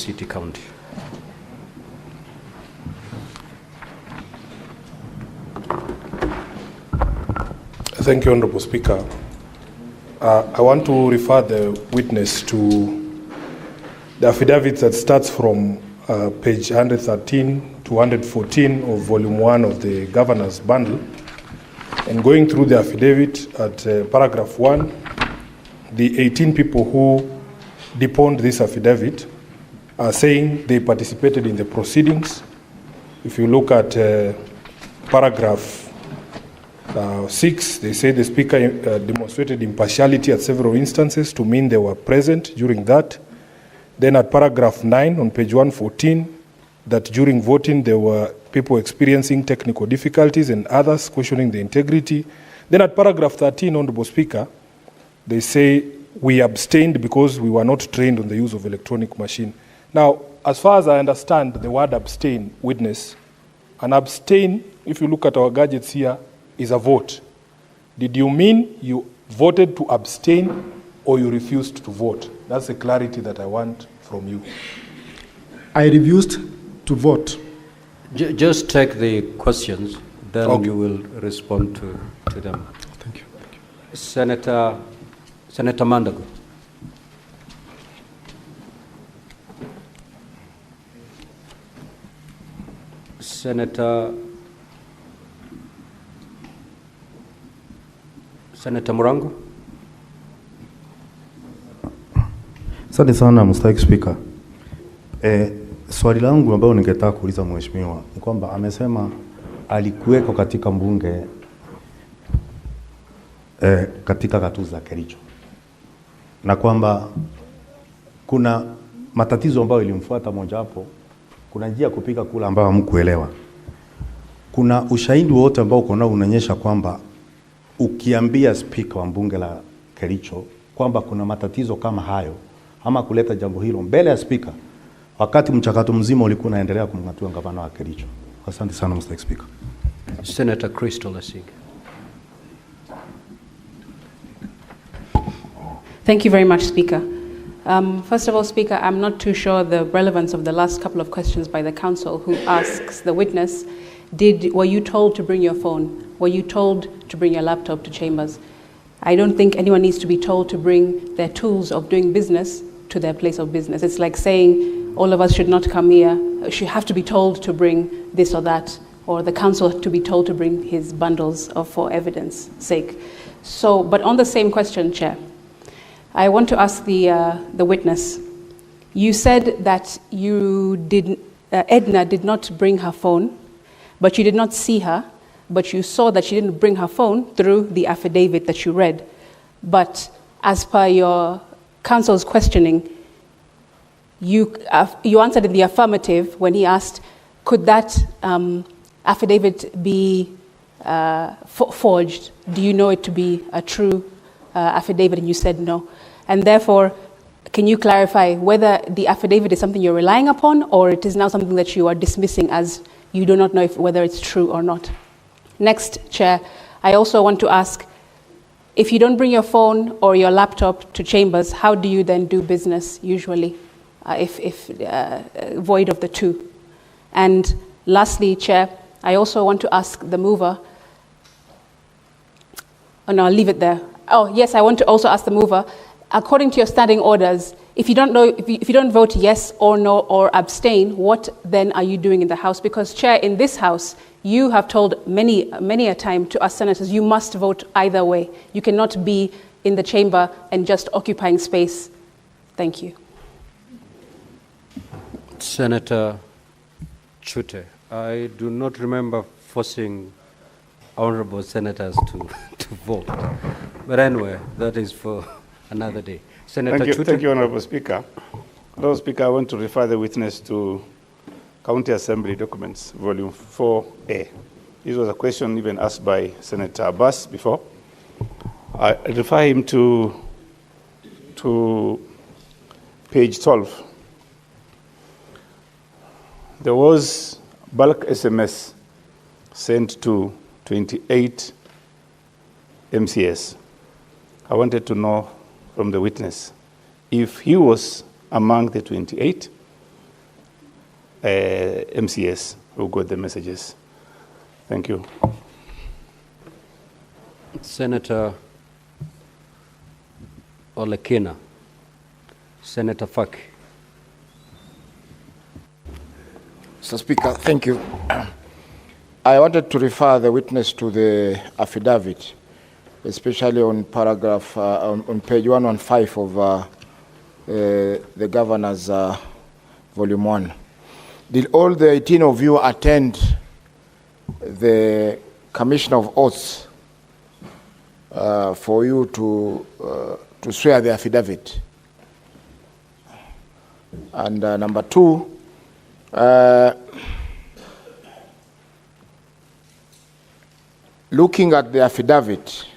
City County. Thank you, Honorable Speaker. I want to refer the witness to the affidavit that starts from page 113 to 114 of Volume 1 of the Governor's Bundle. And going through the affidavit at paragraph 1, the 18 people who deponed this affidavit are saying they participated in the proceedings. If you look at paragraph 6, they say the Speaker demonstrated impartiality at several instances to mean they were present during that. Then at paragraph 9 on page 114, that during voting there were people experiencing technical difficulties and others questioning the integrity. Then at paragraph 13, Honorable Speaker, they say we abstained because we were not trained on the use of electronic machine. Now, as far as I understand the word abstain, witness, and abstain, if you look at our gadgets here, is a vote. Did you mean you voted to abstain or you refused to vote? That's the clarity that I want from you. I refused to vote. Just take the questions, then Okay. you will respond to them. Thank you. Senator Mandago. Senator Murango. Asante sana Mr. Speaker. Swali langu ambalo ningetaka kuuliza mheshimiwa ni kwamba amesema alikuweko katika mbunge katika gatuzi za Kericho, na kwamba kuna matatizo ambayo ilimfuata, mojawapo kuna njia kupiga kula ambayo hamkuelewa. Kuna ushahidi wote ambao uko nao unaonyesha kwamba ukiambia speaker wa mbunge la Kericho kwamba kuna matatizo kama hayo ama kuleta jambo hilo mbele ya speaker, wakati mchakato mzima ulikuwa unaendelea kumngatua gavana wa Kericho. Asante sana Mr. Speaker. Senator Crystal Asig. Thank you very much, Speaker. First of all, Speaker, I'm not too sure the relevance of the last couple of questions by the council, who asks the witness, were you told to bring your phone? Were you told to bring your laptop to chambers? I don't think anyone needs to be told to bring their tools of doing business to their place of business. It's like saying all of us should not come here, should have to be told to bring this or that, or the council to be told to bring his bundles for evidence sake. So, but on the same question, Chair, I want to ask the witness. You said that Edna did not bring her phone, but you did not see her, but you saw that she didn't bring her phone through the affidavit that you read. But as per your counsel's questioning, you answered in the affirmative when he asked, could that affidavit be forged? Do you know it to be a true affidavit? And you said no. And therefore, can you clarify whether the affidavit is something you're relying upon, or it is now something that you are dismissing as you do not know whether it's true or not? Next, Chair, I also want to ask, if you don't bring your phone or your laptop to chambers, how do you then do business usually, if void of the two? And lastly, Chair, I also want to ask the mover. Oh no, I'll leave it there. Oh yes, I want to also ask the mover, according to your standing orders, if you don't know, if you don't vote yes or no or abstain, what then are you doing in the House? Because Chair, in this House, you have told many a time to us senators, you must vote either way. You cannot be in the chamber and just occupying space. Thank you. Senator Chute, I do not remember forcing honorable senators to vote. But anyway, that is for another day. Senator Chute. Thank you, Honorable Speaker. Honorable Speaker, I want to refer the witness to County Assembly Documents, Volume 4A. This was a question even asked by Senator Abbas before. I refer him to page 12. There was bulk SMS sent to 28 MCAs. I wanted to know from the witness if he was among the 28 MCAs who got the messages. Thank you. Senator Olekina. Senator Faki. Mr. Speaker, thank you. I wanted to refer the witness to the affidavit, especially on paragraph, on page 115 of the Governor's Volume 1. Did all the 18 of you attend the Commission of Oaths for you to swear the affidavit? And number two, looking at the affidavit,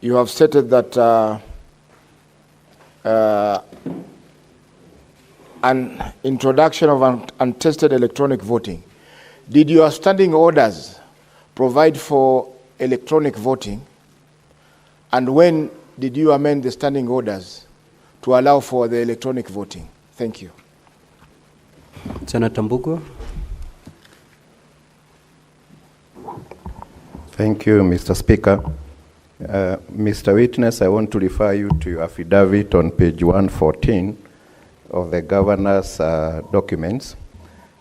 you have stated that an introduction of untested electronic voting. Did your standing orders provide for electronic voting? And when did you amend the standing orders to allow for the electronic voting? Thank you. Senator Mbugua. Thank you, Mr. Speaker. Mr. Witness, I want to refer you to your affidavit on page 114 of the Governor's documents,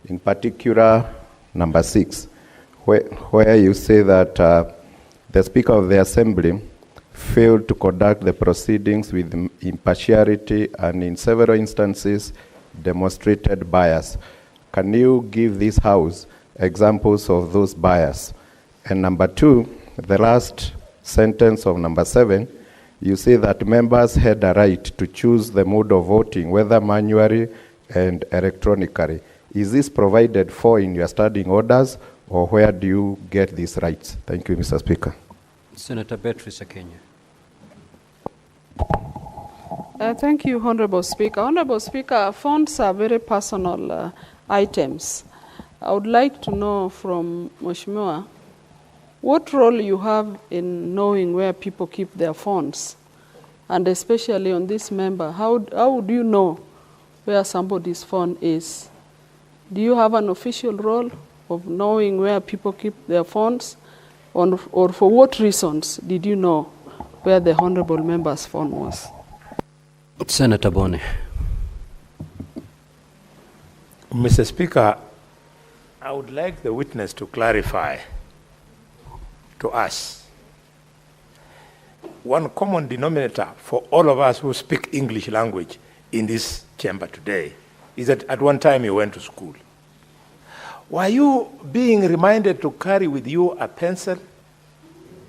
in particular number 6, where you say that the Speaker of the Assembly failed to conduct the proceedings with impartiality and in several instances demonstrated bias. Can you give this House examples of those bias? And number 2, the last sentence of number 7, you say that members had a right to choose the mode of voting, whether manually and electronically. Is this provided for in your standing orders, or where do you get these rights? Thank you, Mr. Speaker. Senator Beatrice Akenya. Thank you, Honorable Speaker. Honorable Speaker, phones are very personal items. I would like to know from Mheshimiwa what role you have in knowing where people keep their phones, and especially on this member, how would you know where somebody's phone is? Do you have an official role of knowing where people keep their phones, or for what reasons did you know where the honorable member's phone was? Senator Boni. Mr. Speaker, I would like the witness to clarify to us one common denominator for all of us who speak English language in this chamber today is that at one time you went to school. Were you being reminded to carry with you a pencil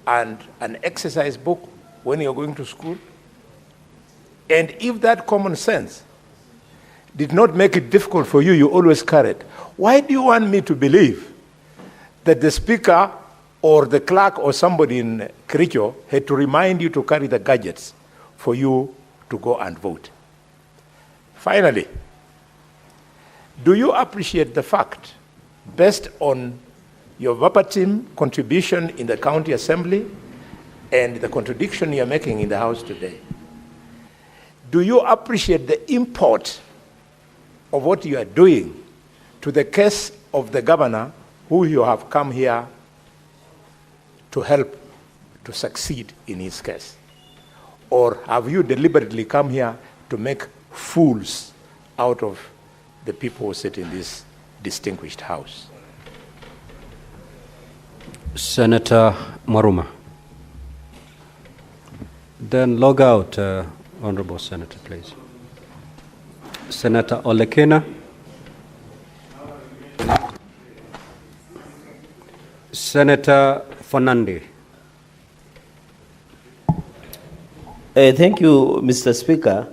and an exercise book when you're going to school? And if that common sense did not make it difficult for you, you always carried, why do you want me to believe that the Speaker or the clerk or somebody in Kericho had to remind you to carry the gadgets for you to go and vote? Finally, do you appreciate the fact, based on your verbatim contribution in the county assembly and the contradiction you're making in the House today, do you appreciate the import of what you are doing to the case of the governor who you have come here to help to succeed in his case? Or have you deliberately come here to make fools out of the people who sit in this distinguished House? Senator Maruma. Then log out, Honorable Senator, please. Senator Olekina. Senator Fernandi. Thank you, Mr. Speaker.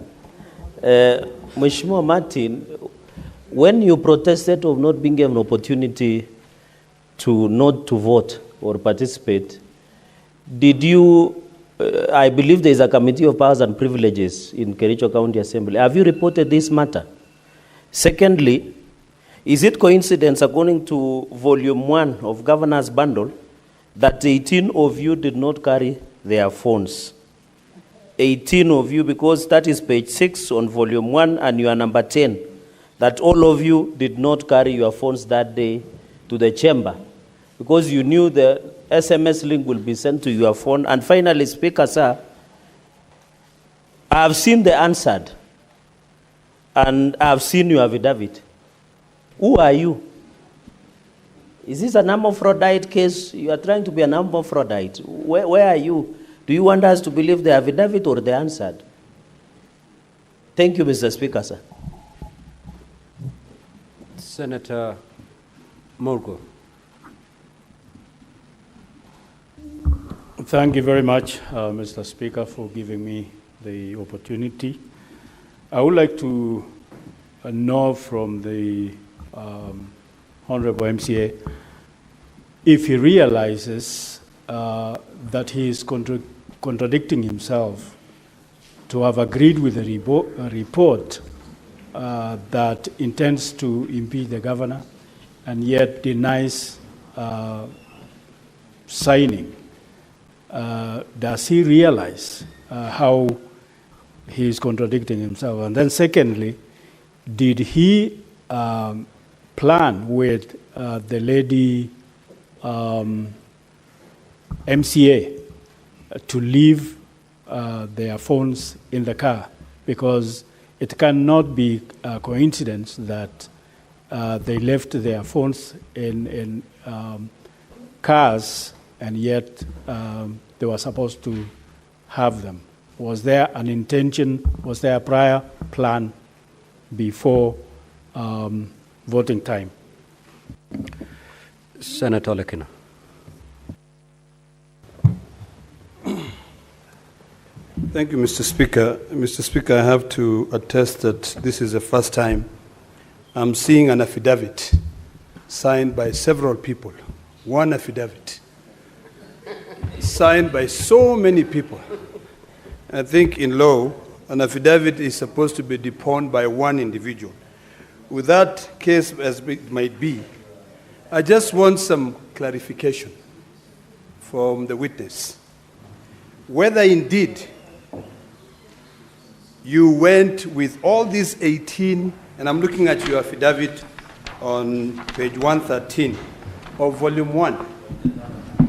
Mheshimiwa Martin, when you protested of not being given an opportunity to not to vote or participate, did you, I believe there is a Committee of Powers and Privileges in Kericho County Assembly. Have you reported this matter? Secondly, is it coincidence, according to Volume 1 of Governor's Bundle, that 18 of you did not carry their phones? 18 of you, because that is page 6 on Volume 1 and you are number 10. that all of you did not carry your phones that day to the chamber because you knew the SMS link will be sent to your phone. And finally, Speaker, sir, I have seen the answered, and I have seen your affidavit. Who are you? Is this an armed fraudite case? You are trying to be an armed fraudite. Where are you? Do you want us to believe the affidavit or the answered? Thank you, Mr. Speaker, sir. Senator Morgo. Thank you very much, Mr. Speaker, for giving me the opportunity. I would like to know from the Honorable MCA if he realizes that he is contradicting himself to have agreed with a report that intends to impeach the governor and yet denies signing. Does he realize how he is contradicting himself? And then secondly, did he plan with the lady MCA to leave their phones in the car? Because it cannot be a coincidence that they left their phones in cars and yet they were supposed to have them. Was there an intention, was there a prior plan before voting time? Senator Olekina. Thank you, Mr. Speaker. Mr. Speaker, I have to attest that this is the first time I'm seeing an affidavit signed by several people. One affidavit signed by so many people. I think in law, an affidavit is supposed to be deponed by one individual. With that case as it might be, I just want some clarification from the witness. Whether indeed you went with all these 18, and I'm looking at your affidavit on page 113 of volume 1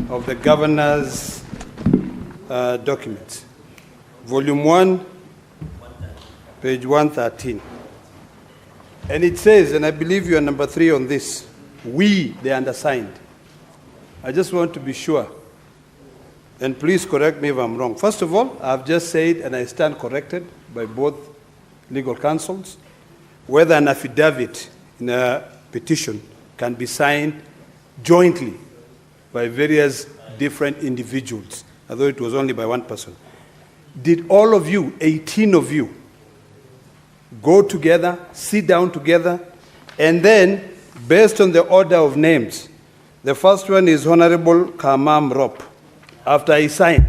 of the governor's documents. Volume 1, page 113. And it says, and I believe you are number 3 on this, we, the undersigned. I just want to be sure, and please correct me if I'm wrong. First of all, I've just said, and I stand corrected by both legal counsels, whether an affidavit in a petition can be signed jointly by various different individuals, although it was only by one person. Did all of you, 18 of you, go together, sit down together, and then, based on the order of names, the first one is Honorable Kamam Rop. After he signed,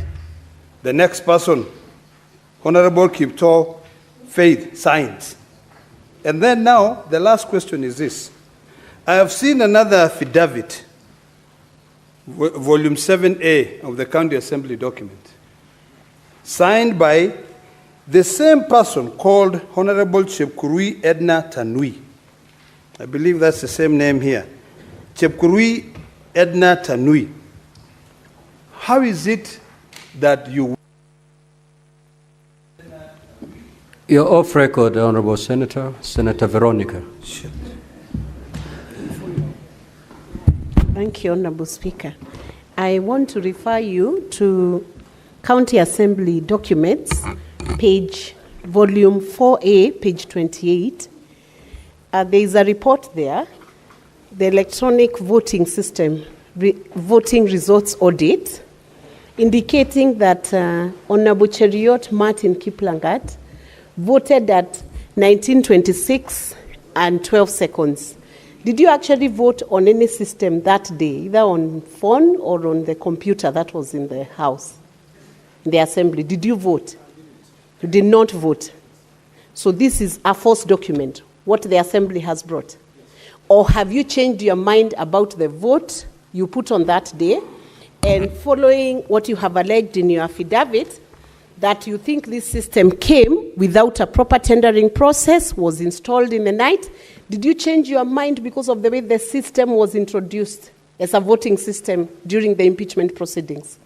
the next person, Honorable Kipto Faith, signs. And then now, the last question is this. I have seen another affidavit, volume 7A of the County Assembly document, signed by the same person called Honorable Chepkurui Edna Tanui. I believe that's the same name here. Chepkurui Edna Tanui. How is it that you... You're off record, Honorable Senator. Senator Veronica. Thank you, Honorable Speaker. I want to refer you to County Assembly documents, volume 4A, page 28. There is a report there, the electronic voting system, voting results audit, indicating that Honorable Cheriot Martin Kiplangat voted at 19:26 and 12 seconds. Did you actually vote on any system that day, either on phone or on the computer that was in the house, in the assembly? Did you vote? You did not vote. So this is a false document, what the assembly has brought. Or have you changed your mind about the vote you put on that day? And following what you have alleged in your affidavit, that you think this system came without a proper tendering process, was installed in the night. Did you change your mind because of the way the system was introduced as a voting system during the impeachment proceedings?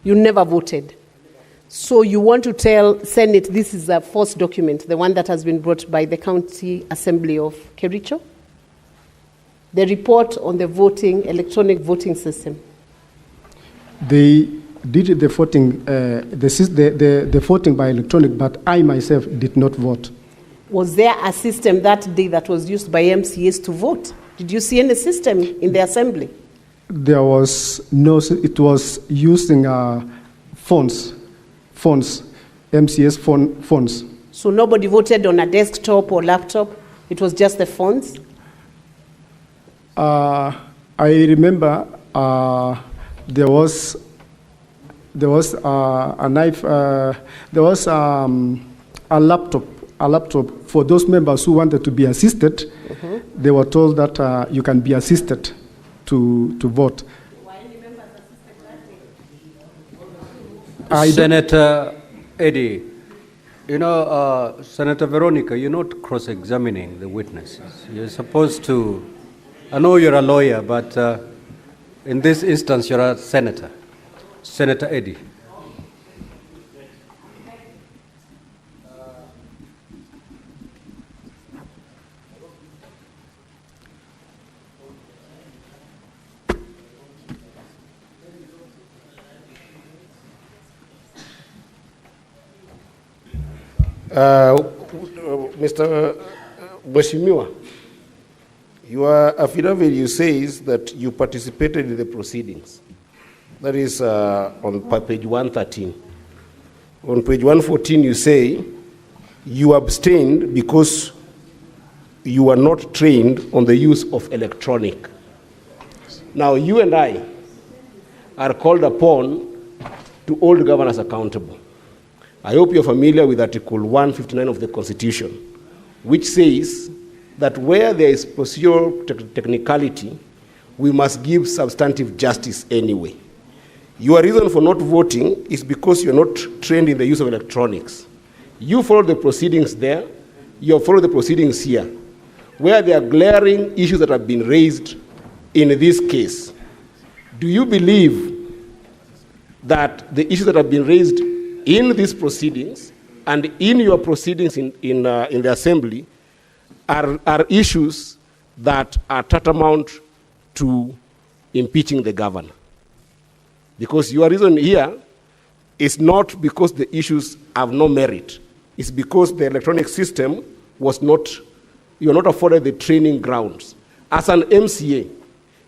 You never voted. So you want to tell Senate this is a false document, the one that has been brought by the County Assembly of Kericho? The report on the electronic voting system. They did the voting, the voting by electronic, but I myself did not vote. Was there a system that day that was used by MCAs to vote? Did you see any system in the assembly? There was no, it was using phones, MCA's phones. So nobody voted on a desktop or laptop? It was just the phones? I remember there was a knife, there was a laptop for those members who wanted to be assisted. Mm-hmm. They were told that you can be assisted to vote. Were any members assisted that day? Senator Eddie, you know, Senator Veronica, you're not cross-examining the witnesses. You're supposed to, I know you're a lawyer, but in this instance, you're a senator. Senator Eddie. Mr. Mheshimiwa, your affidavit, you says that you participated in the proceedings. That is on page 113. On page 114, you say you abstained because you were not trained on the use of electronic. Now, you and I are called upon to hold governors accountable. I hope you're familiar with Article 159 of the Constitution, which says that where there is procedural technicality, we must give substantive justice anyway. Your reason for not voting is because you're not trained in the use of electronics. You followed the proceedings there, you have followed the proceedings here, where there are glaring issues that have been raised in this case. Do you believe that the issues that have been raised in these proceedings and in your proceedings in the Assembly are issues that are tantamount to impeaching the governor? Because your reason here is not because the issues have no merit. It's because the electronic system was not, you are not afforded the training grounds. As an MCA,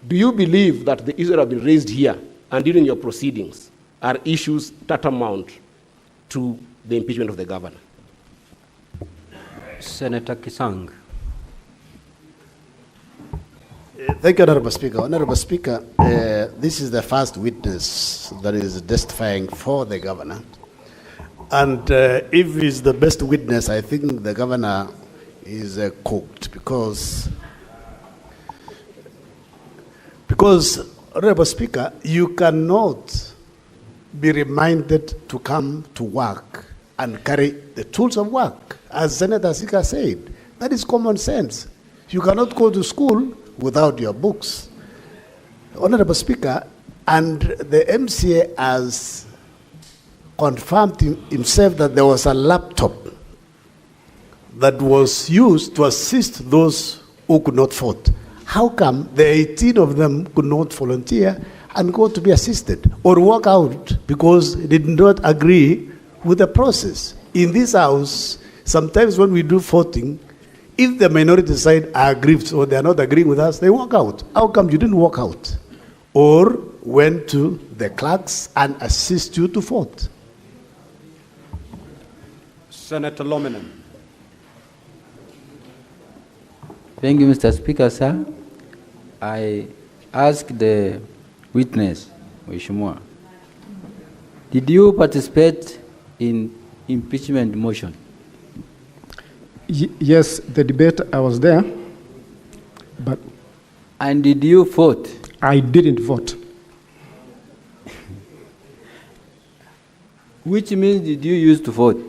do you believe that the issues that have been raised here and during your proceedings are issues tantamount to the impeachment of the governor? Senator Kisang. Thank you, Honorable Speaker. Honorable Speaker, this is the first witness that is testifying for the governor. And if he's the best witness, I think the governor is cooked because, Honorable Speaker, you cannot be reminded to come to work and carry the tools of work. As Senator Sika said, that is common sense. You cannot go to school without your books. Honorable Speaker, and the MCA has confirmed himself that there was a laptop that was used to assist those who could not vote. How come the 18 of them could not volunteer and go to be assisted or walk out because they did not agree with the process? In this house, sometimes when we do voting, if the minority side are aggrieved or they are not agreeing with us, they walk out. How come you didn't walk out? Or went to the clerks and assist you to vote? Senator Lominen. Thank you, Mr. Speaker, sir. I ask the witness, Mheshimiwa, did you participate in impeachment motion? Yes, the debate, I was there, but... And did you vote? I didn't vote. Which means did you use to vote?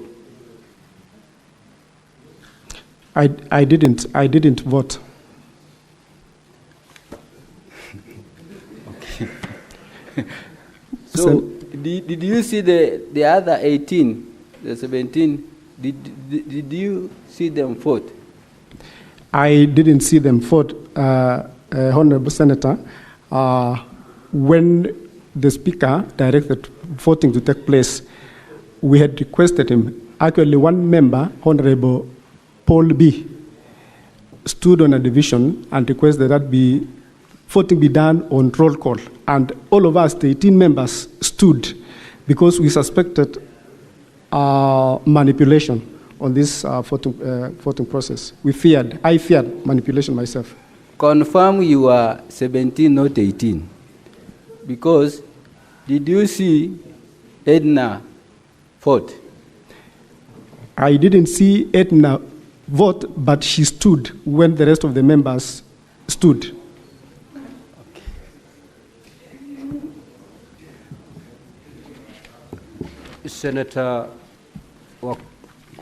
I didn't vote. So, did you see the other 18, the 17, did you see them vote? I didn't see them vote, Honorable Senator. When the Speaker directed voting to take place, we had requested him. Actually, one member, Honorable Paul B., stood on a division and requested that voting be done on roll call. And all of us, the 18 members, stood because we suspected manipulation on this voting process. I feared manipulation myself. Confirm you are 17, not 18. Because did you see Edna vote? I didn't see Edna vote, but she stood when the rest of the members stood. Senator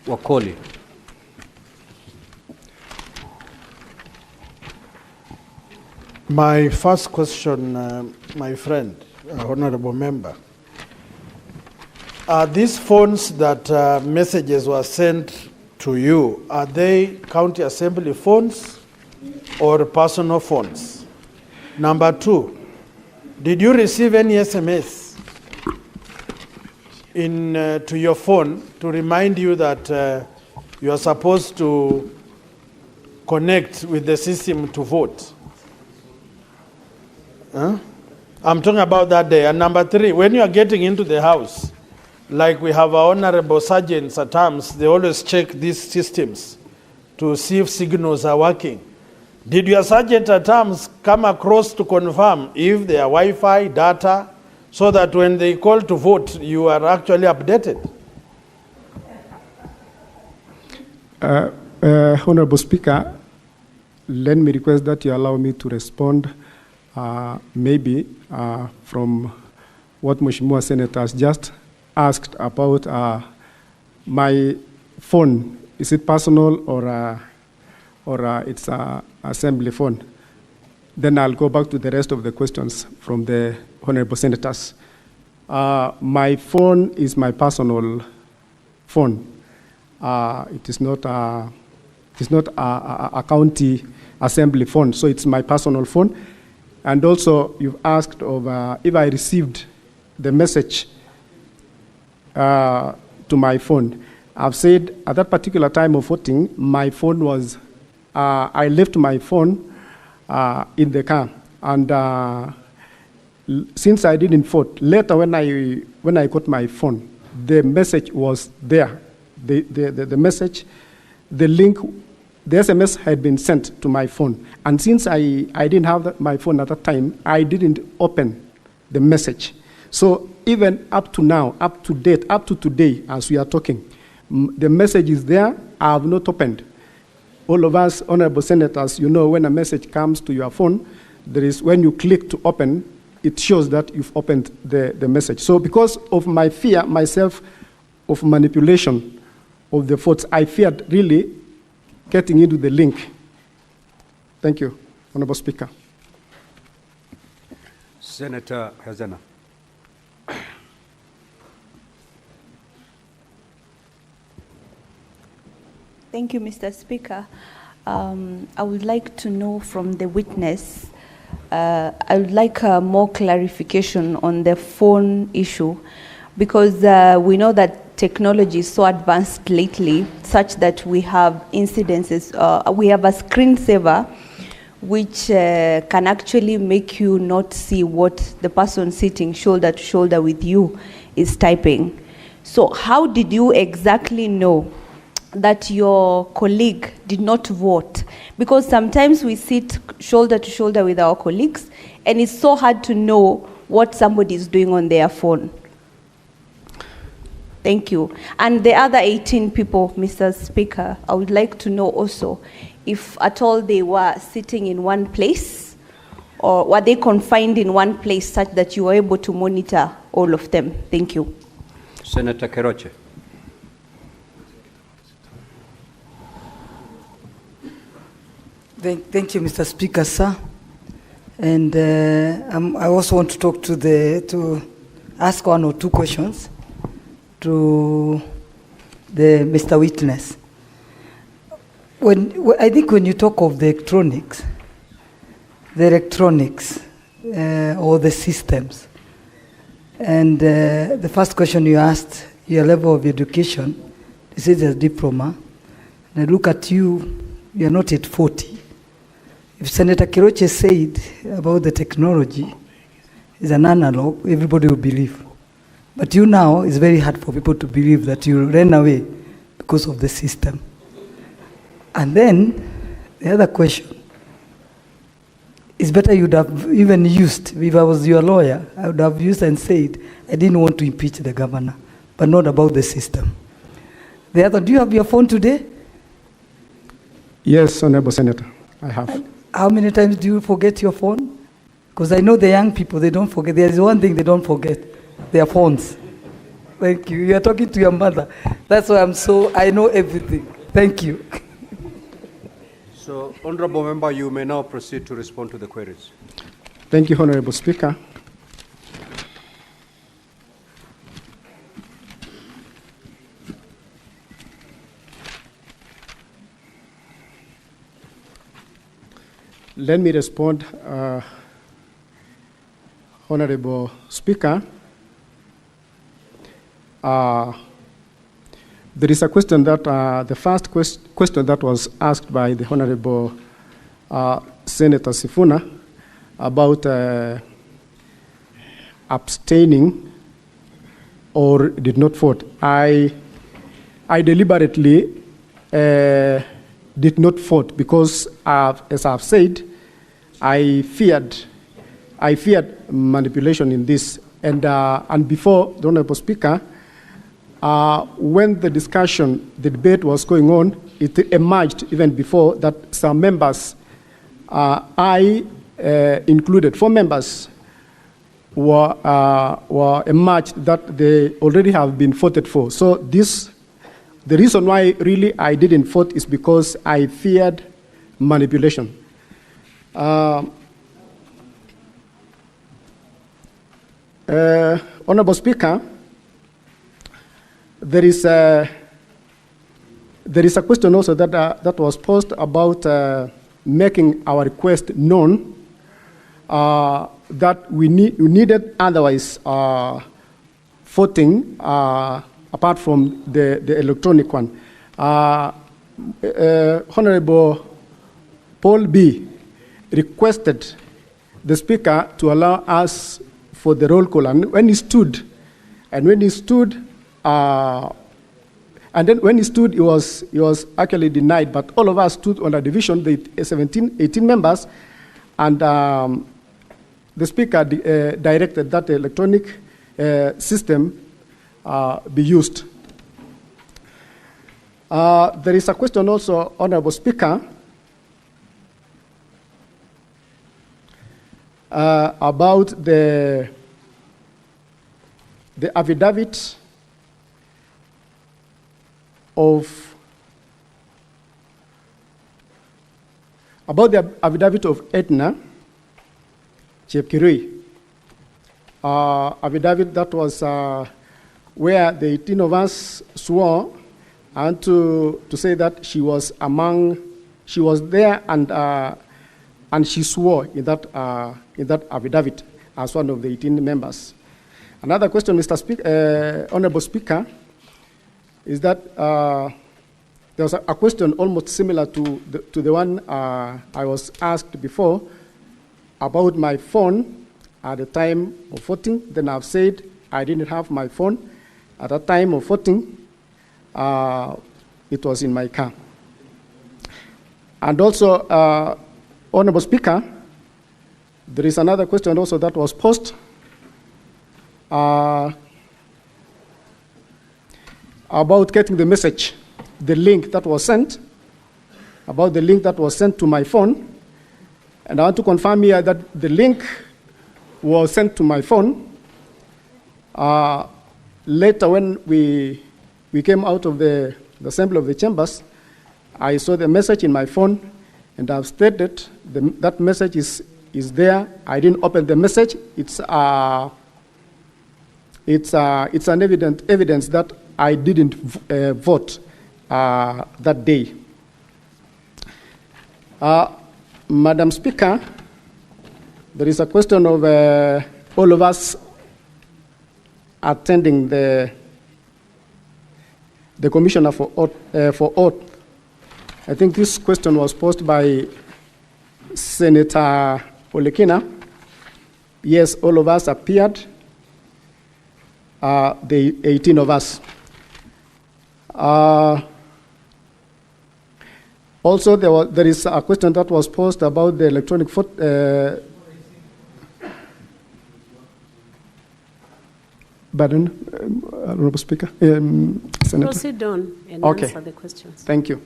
Wakoli. My first question, my friend, honorable member. Are these phones that messages were sent to you, are they county assembly phones or personal phones? Number two, did you receive any SMS to your phone to remind you that you are supposed to connect with the system to vote? I'm talking about that day. And number three, when you are getting into the house, like we have our honorable sergeants at times, they always check these systems to see if signals are working. Did your sergeant at times come across to confirm if there are Wi-Fi, data, so that when they call to vote, you are actually updated? Honorable Speaker, let me request that you allow me to respond maybe from what Mheshimiwa Senator has just asked about my phone. Is it personal or it's an assembly phone? Then I'll go back to the rest of the questions from the honorable senators. My phone is my personal phone. It is not a county assembly phone, so it's my personal phone. And also, you've asked of if I received the message to my phone. I've said at that particular time of voting, my phone was, I left my phone in the car. And since I didn't vote, later when I got my phone, the message was there. The message, the link, the SMS had been sent to my phone. And since I didn't have my phone at that time, I didn't open the message. So even up to now, up to date, up to today, as we are talking, the message is there. I have not opened. All of us, honorable senators, you know when a message comes to your phone, there is when you click to open, it shows that you've opened the message. So because of my fear myself of manipulation of the votes, I feared really getting into the link. Thank you, Honorable Speaker. Senator Hazana. Thank you, Mr. Speaker. I would like to know from the witness, I would like more clarification on the phone issue, because we know that technology is so advanced lately, such that we have incidences, we have a screensaver which can actually make you not see what the person sitting shoulder to shoulder with you is typing. So how did you exactly know that your colleague did not vote? Because sometimes we sit shoulder to shoulder with our colleagues, and it's so hard to know what somebody is doing on their phone. Thank you. And the other 18 people, Mr. Speaker, I would like to know also if at all they were sitting in one place, or were they confined in one place such that you were able to monitor all of them? Thank you. Senator Keroche. Thank you, Mr. Speaker, sir. And I also want to talk to ask one or two questions to the Mr. Witness. I think when you talk of the electronics or the systems, and the first question you asked, your level of education, this is a diploma, and I look at you, you're not at 40. If Senator Kiroche said about the technology is an analog, everybody will believe. But you now, it's very hard for people to believe that you ran away because of the system. And then, the other question, it's better you'd have even used, if I was your lawyer, I would have used and said, I didn't want to impeach the governor, but not about the system. The other, do you have your phone today? Yes, Honorable Senator, I have. How many times do you forget your phone? Because I know the young people, they don't forget. There is one thing they don't forget, their phones. Thank you. You are talking to your mother. That's why I know everything. Thank you. So, Honorable Member, you may now proceed to respond to the queries. Thank you, Honorable Speaker. Let me respond, Honorable Speaker. There is a question that, the first question that was asked by the Honorable Senator Sifuna about abstaining or did not vote. I deliberately did not vote because, as I've said, I feared manipulation in this. And before, the Honorable Speaker, when the debate was going on, it emerged even before that some members, I included 4 members, were emerged that they already have been voted for. So the reason why really I didn't vote is because I feared manipulation. Honorable Speaker, there is a question also that was posed about making our request known that we needed otherwise voting apart from the electronic one. Honorable Paul B. requested the Speaker to allow us for the roll call, and when he stood, he was actually denied, but all of us stood on a division, the 18 members, and the Speaker directed that the electronic system be used. There is a question also, Honorable Speaker, about the affidavit of Edna Chepkirui, affidavit that was where the 18 of us swore and to say that she was there and she swore in that affidavit as one of the 18 members. Another question, Honorable Speaker, is that there was a question almost similar to the one I was asked before about my phone at the time of voting. Then I've said I didn't have my phone at the time of voting. It was in my car. And also, Honorable Speaker, there is another question also that was posed about getting the message, the link that was sent, to my phone. And I want to confirm here that the link was sent to my phone later when we came out of the assembly of the chambers, I saw the message in my phone, and I've stated that message is there. I didn't open the message. It's an evidence that I didn't vote that day. Madam Speaker, there is a question of all of us attending the commissioner for oath. I think this question was posed by Senator Olekina. Yes, all of us appeared, the 18 of us. Also, there is a question that was posed about the electronic vote. Pardon, Honorable Speaker. Senator. Proceed on and Okay. answer the questions. Thank you.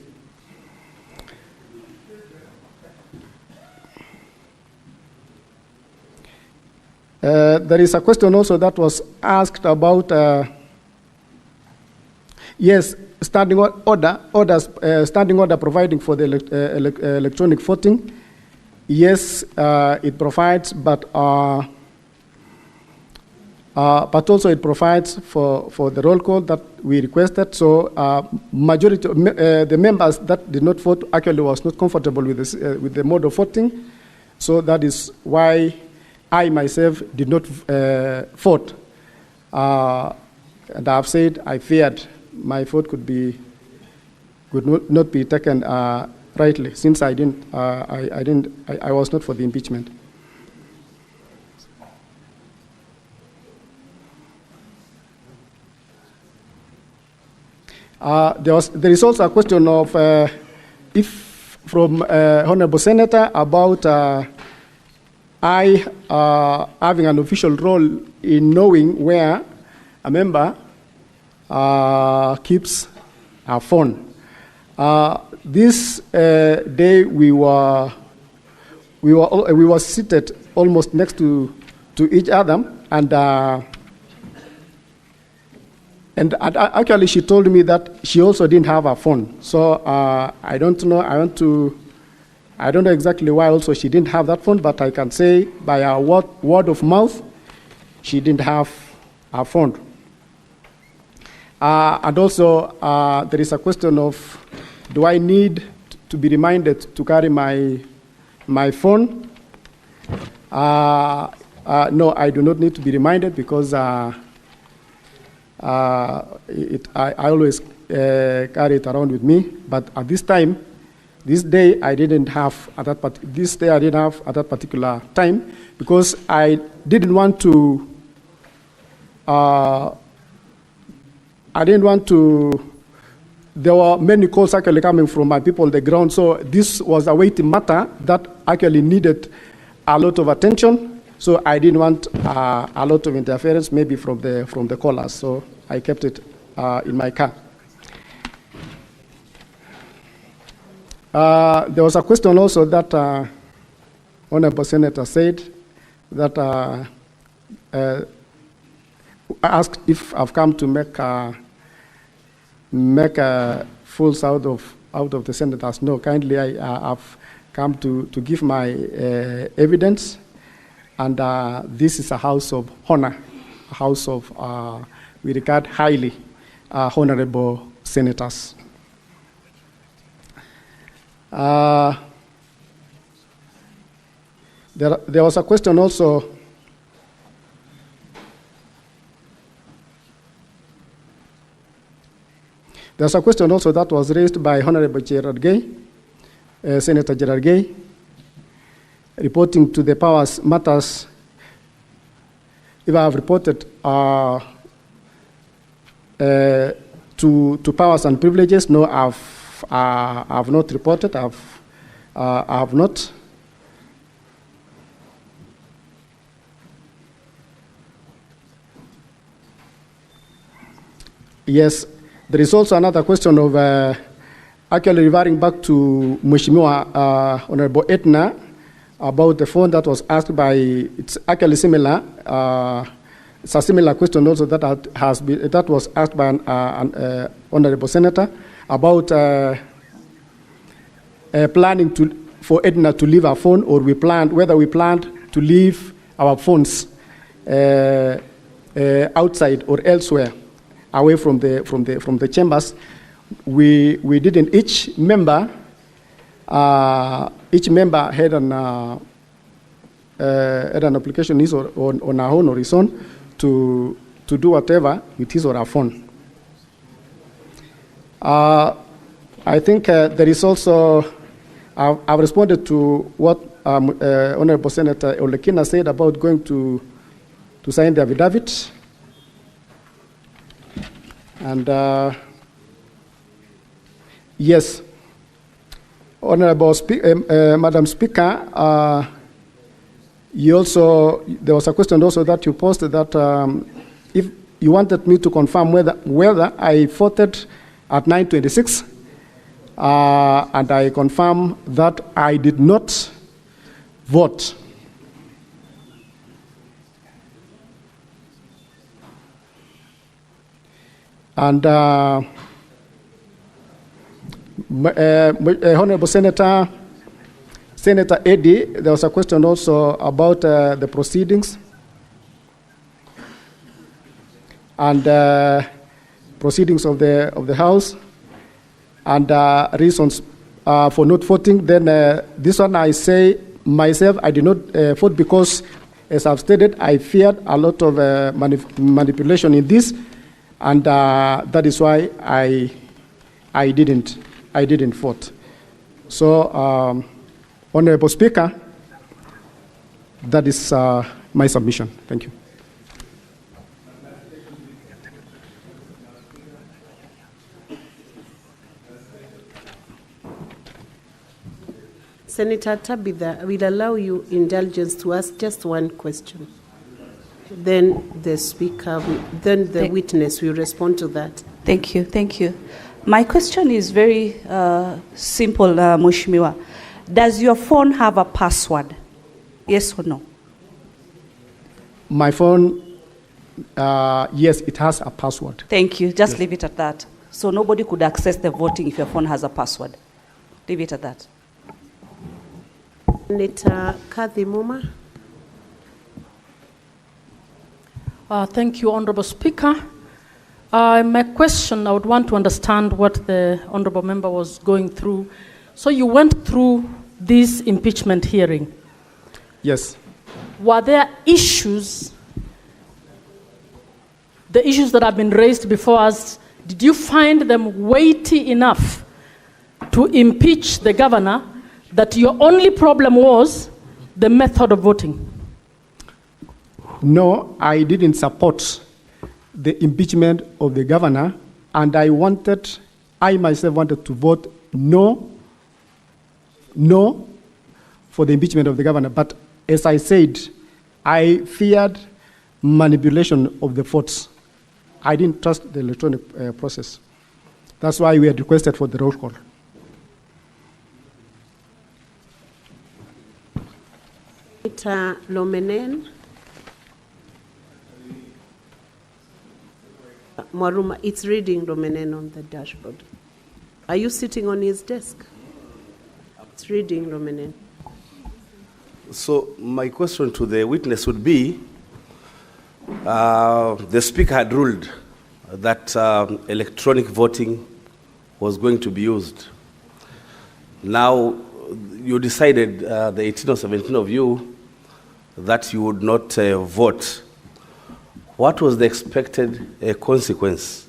There is a question also that was asked about, yes, standing order providing for the electronic voting. Yes, it provides, but also it provides for the roll call that we requested. So majority of the members that did not vote actually was not comfortable with this, with the mode of voting. So that is why I myself did not vote. And I've said I feared my vote could not be taken rightly, since I was not for the impeachment. There is also a question of if from Honorable Senator about I having an official role in knowing where a member keeps a phone. This day we were seated almost next to each other, and actually she told me that she also didn't have a phone. So I don't know. I don't know exactly why also she didn't have that phone, but I can say by a word of mouth, she didn't have a phone. And also, there is a question of, do I need to be reminded to carry my phone? No, I do not need to be reminded, because I always carry it around with me. But at this time, this day I didn't have at that particular time, because I didn't want to. There were many calls actually coming from my people on the ground, so this was a weighty matter that actually needed a lot of attention. So I didn't want a lot of interference, maybe from the callers. So I kept it in my car. There was a question also that Honorable Senator said that asked if I've come to make fools out of the senators. No, kindly, I've come to give my evidence, and this is a house of honor, a house of we regard highly honorable senators. There was a question also. There's a question also that was raised by Honorable Gerard Gay, Senator Gerard Gay, reporting to the powers matters. If I have reported to powers and privileges, no, I've not reported. I have not. Yes. There is also another question of actually referring back to Mheshimiwa Honorable Etna about the phone that was asked by, it's actually similar, It's a similar question also that was asked by an honorable senator about planning for Edna to leave her phone, or whether we planned to leave our phones outside or elsewhere, away from the chambers. We didn't. Each member had an application on our own or his own to do whatever with his or her phone. I think there is also, I've responded to what Honorable Senator Olekina said about going to sign the affidavit. And yes, Honorable Madam Speaker, there was a question also that you posted that if you wanted me to confirm whether I voted at 9:26, and I confirm that I did not vote. And Honorable Senator Eddy, there was a question also about the proceedings and proceedings of the House and reasons for not voting. Then this one I say myself, I did not vote because, as I've stated, I feared a lot of manipulation in this, and that is why I didn't vote. So, Honorable Speaker, that is my submission. Thank you. Senator Tabitha, we'll allow you indulgence to ask just one question. Then the speaker, then the witness will respond to that. Thank you, thank you. My question is very simple, Mheshimiwa. Does your phone have a password? Yes or no? My phone, yes, it has a password. Thank you. Just leave it at that. So nobody could access the voting if your phone has a password. Leave it at that. Senator Kathy Muma. Thank you, Honorable Speaker. My question, I would want to understand what the Honorable Member was going through. So you went through this impeachment hearing. Yes. Were there issues, the issues that have been raised before us, did you find them weighty enough to impeach the governor, that your only problem was the method of voting? No, I didn't support the impeachment of the governor, and I myself wanted to vote no for the impeachment of the governor. But as I said, I feared manipulation of the votes. I didn't trust the electronic process. That's why we had requested for the roll call. Senator Lomenen. Mwaruma, it's reading Lomenen on the dashboard. Are you sitting on his desk? It's reading Lomenen. So my question to the witness would be, the speaker had ruled that electronic voting was going to be used. Now, you decided, the 18 or 17 of you, that you would not vote. What was the expected consequence?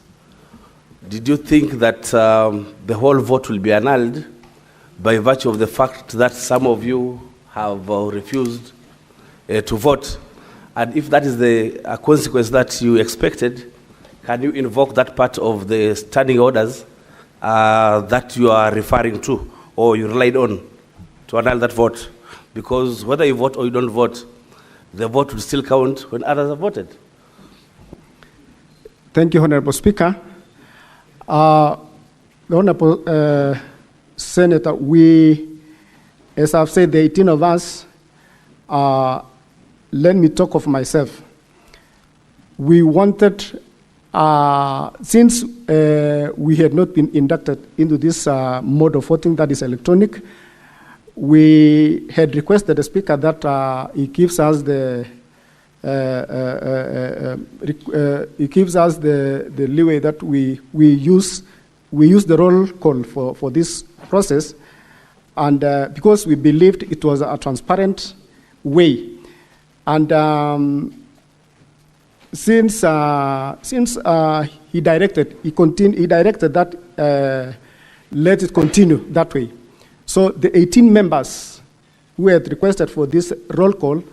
Did you think that the whole vote will be annulled by virtue of the fact that some of you have refused to vote? And if that is the consequence that you expected, can you invoke that part of the standing orders that you are referring to, or you relied on to annul that vote? Because whether you vote or you don't vote, the vote will still count when others have voted. Thank you, Honorable Speaker. The Honorable Senator, as I've said, the 18 of us, let me talk of myself. we wanted, since we had not been inducted into this mode of voting that is electronic, we had requested the Speaker that he gives us the leeway that we use the roll call for this process, and because we believed it was a transparent way, and since he directed that let it continue that way. So the 18 members who had requested for this roll call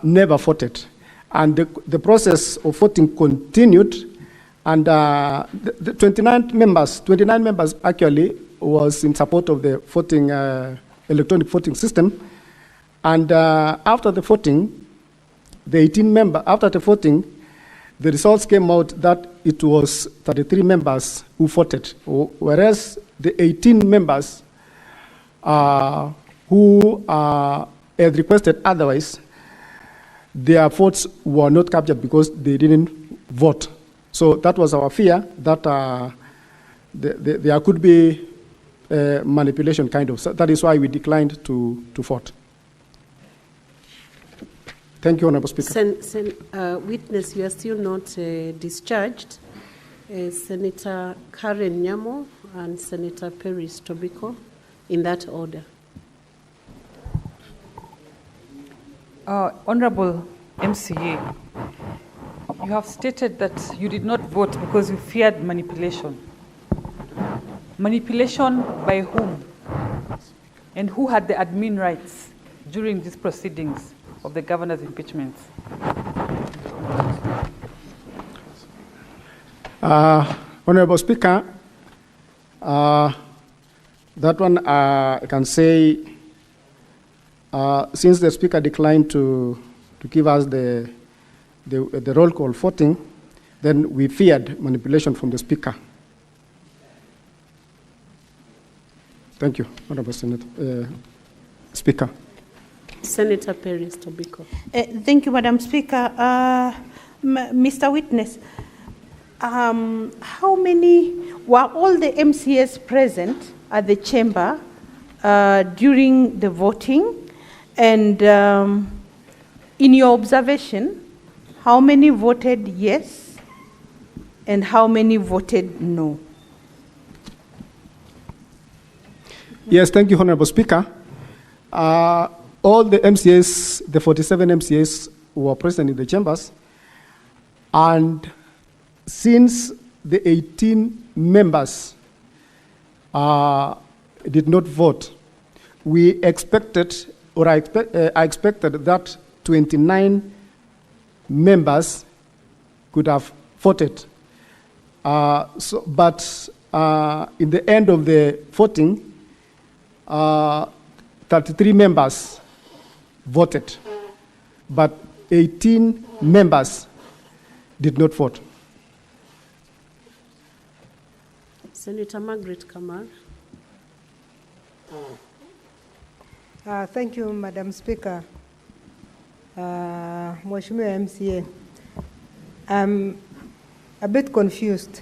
never voted. And the process of voting continued, and the 29 members actually was in support of the voting, electronic voting system. And after the voting, after the voting, the results came out that it was 33 members who voted, whereas the 18 members who had requested otherwise, their votes were not captured because they didn't vote. So that was our fear, that there could be manipulation kind of. So that is why we declined to vote. Thank you, Honorable Speaker. Witness, you are still not discharged. Senator Karen Nyamo and Senator Peris Tobiko, in that order. Honorable MCA, you have stated that you did not vote because you feared manipulation. Manipulation by whom? And who had the admin rights during these proceedings of the governor's impeachment? Honorable Speaker, that one I can say, since the Speaker declined to give us the roll call voting, then we feared manipulation from the Speaker. Thank you, Honorable Speaker. Senator Peris Tobiko. Thank you, Madam Speaker. Mr. Witness, how many, were all the MCAs present at the chamber during the voting? And in your observation, how many voted yes and how many voted no? Yes, thank you, Honorable Speaker. All the MCAs, the 47 MCAs were present in the chambers, and since the 18 members did not vote, we expected, or I expected that 29 members could have voted. But in the end of the voting, 33 members voted, but 18 members did not vote. Senator Margaret Kamar. Thank you, Madam Speaker. Mheshimiwa MCA, I'm a bit confused.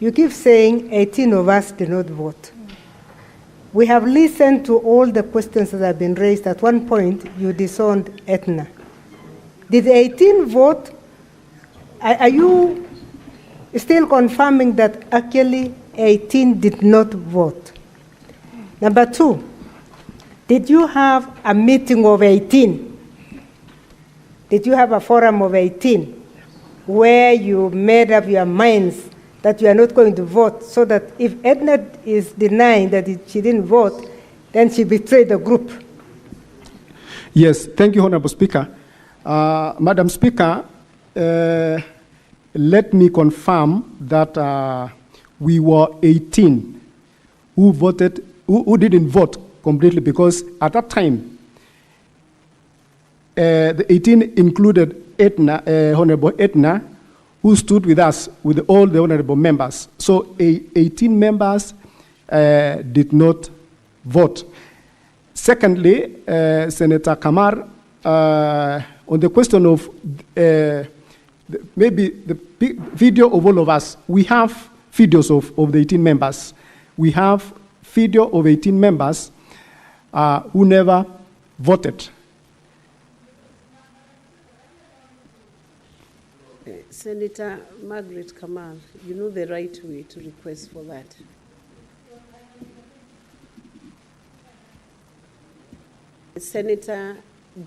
You keep saying 18 of us did not vote. We have listened to all the questions that have been raised. At one point, you disowned Etna. Did 18 vote? Are you still confirming that actually 18 did not vote? Number two, did you have a meeting of 18? Did you have a forum of 18 where you made up your minds that you are not going to vote, so that if Edna is denying that she didn't vote, then she betrayed the group? Yes, thank you, Honorable Speaker. Madam Speaker, let me confirm that we were 18 who voted, who didn't vote completely, because at that time, the 18 included Edna, Honorable Edna, who stood with us, with all the honorable members. So 18 members did not vote. Secondly, Senator Kamar on the question of maybe the video of all of us, we have videos of the 18 members. We have video of 18 members who never voted. Senator Margaret Kamal, you know the right way to request for that. Senator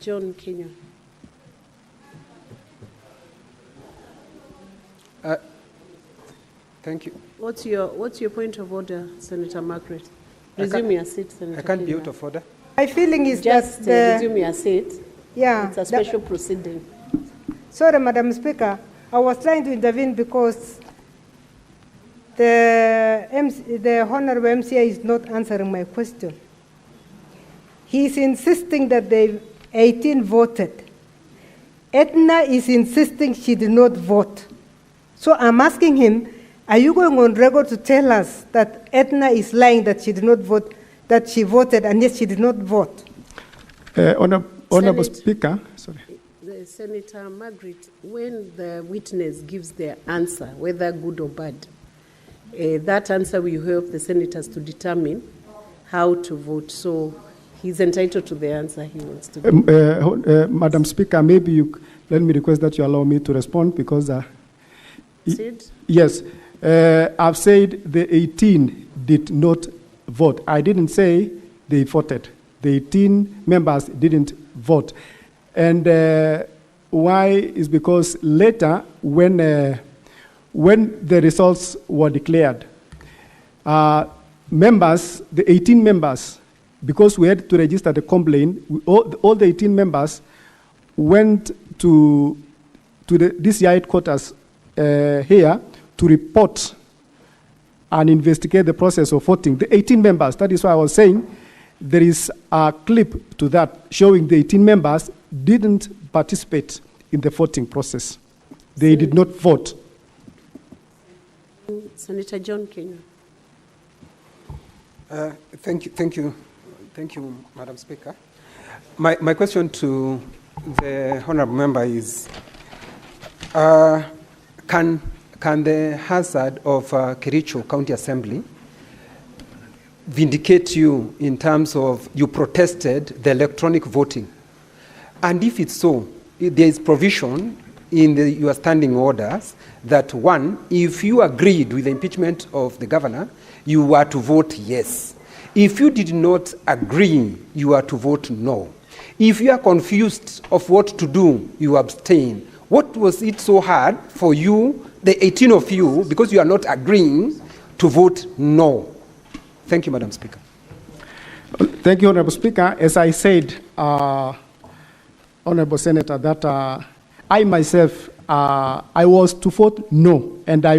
John Kenyon. Thank you. What's your point of order, Senator Margaret? Resume your seat, Senator. I can't be Kenyon. out of order. My feeling is just that resume your seat. Yeah, it's a special proceeding. Sorry, Madam Speaker. I was trying to intervene because the Honorable MCA is not answering my question. He is insisting that the 18 voted. Edna is insisting she did not vote. So I'm asking him, are you going on record to tell us that Edna is lying, that she did not vote, that she voted and yet she did not vote? Honorable Speaker, sorry. Senator Margaret, when the witness gives their answer, whether good or bad, that answer will help the senators to determine how to vote. So he's entitled to the answer he wants to give. Madam Speaker, maybe let me request that you allow me to respond because... yes, I've said the 18 did not vote. I didn't say they voted. The 18 members didn't vote. And why is because later, when the results were declared, members, the 18 members, because we had to register the complaint, all the 18 members went to the DCI headquarters here to report and investigate the process of voting. The 18 members, that is why I was saying there is a clip to that showing the 18 members didn't participate in the voting process. They did not vote. Senator John Kenyon. Thank you, Madam Speaker. My question to the honourable member is, can the hazard of Kericho County Assembly vindicate you in terms of you protested the electronic voting? And if it's so, there is provision in your standing orders that, one, if you agreed with the impeachment of the governor, you were to vote yes. If you did not agree, you are to vote no. If you are confused of what to do, you abstain. What was it so hard for you, the 18 of you, because you are not agreeing, to vote no? Thank you, Madam Speaker. Thank you, Honorable Speaker. As I said, Honorable Senator, that I myself, I was to vote no, and I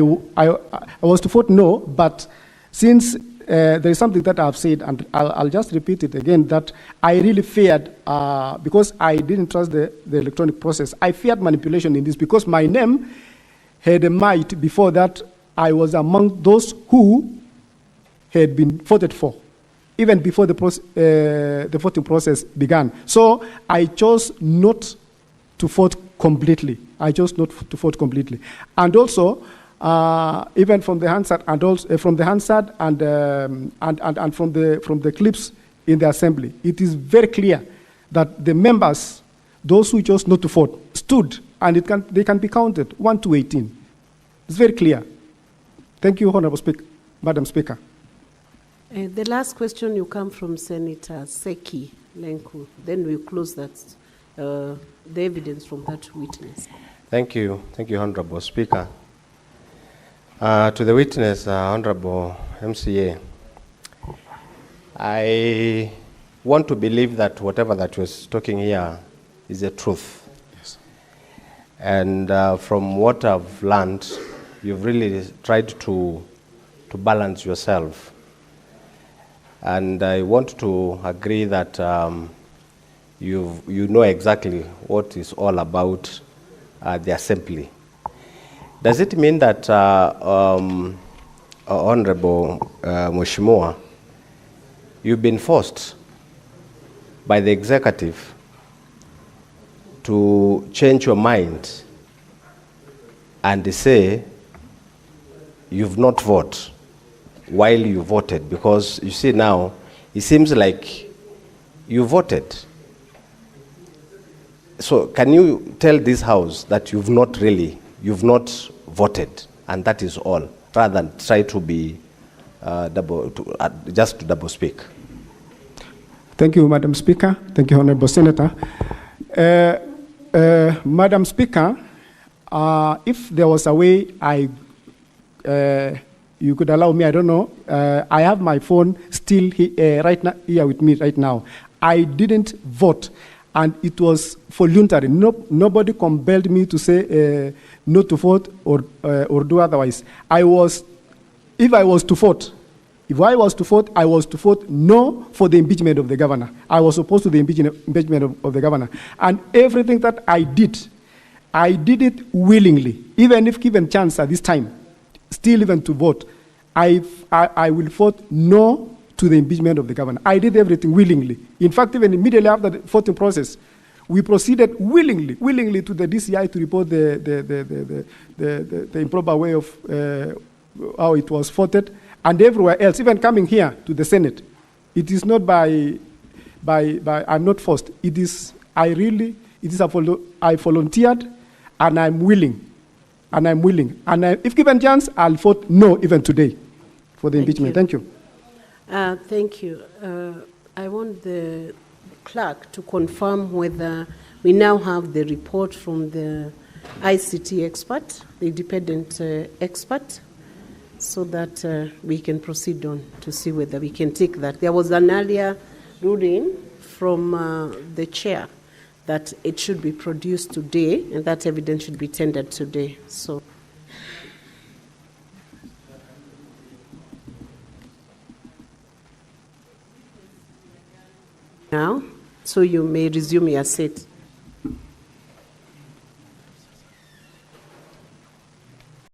was to vote no, but since there is something that I've said, and I'll just repeat it again, that I really feared, because I didn't trust the electronic process, I feared manipulation in this, because my name had a might before that I was among those who had been voted for, even before the voting process began. So I chose not to vote completely. I chose not to vote completely. And also, even from the Hansard and also from the Hansard and from the clips in the assembly, it is very clear that the members, those who chose not to vote, stood, and they can be counted 1 to 18. It's very clear. Thank you, Honorable Speaker, Madam Speaker. The last question will come from Senator Seki Lenku. Then we'll close that, the evidence from that witness. Thank you, Honorable Speaker. To the witness, Honorable MCA, I want to believe that whatever that you're talking here is the truth. Yes. And from what I've learned, you've really tried to balance yourself. And I want to agree that you know exactly what is all about the assembly. Does it mean that, Honorable Mheshimiwa, you've been forced by the executive to change your mind and say you've not voted while you voted, because you see now it seems like you voted. So can you tell this House that you've not voted, and that is all, rather than try to be just to double speak? Thank you, Madam Speaker. Thank you, Honorable Senator. Madam Speaker, if there was a way you could allow me, I don't know. I have my phone still right now, here with me right now. I didn't vote, and it was voluntary. Nobody compelled me to say not to vote or do otherwise. If I was to vote, I was to vote no for the impeachment of the governor. I was opposed to the impeachment of the governor. And everything that I did it willingly. Even if given chance at this time, still even to vote, I will vote no to the impeachment of the governor. I did everything willingly. In fact, even immediately after the voting process, we proceeded willingly to the DCI to report the improper way of how it was voted. And everywhere else, even coming here to the Senate, it is not by I'm not forced. I volunteered, and I'm willing. And if given chance, I'll vote no even today for the impeachment. Thank you. Thank you. I want the clerk to confirm whether we now have the report from the ICT expert, the independent expert, so that we can proceed on to see whether we can take that. There was an earlier ruling from the chair that it should be produced today, and that evidence should be tendered today. So. Now, so you may resume your seat.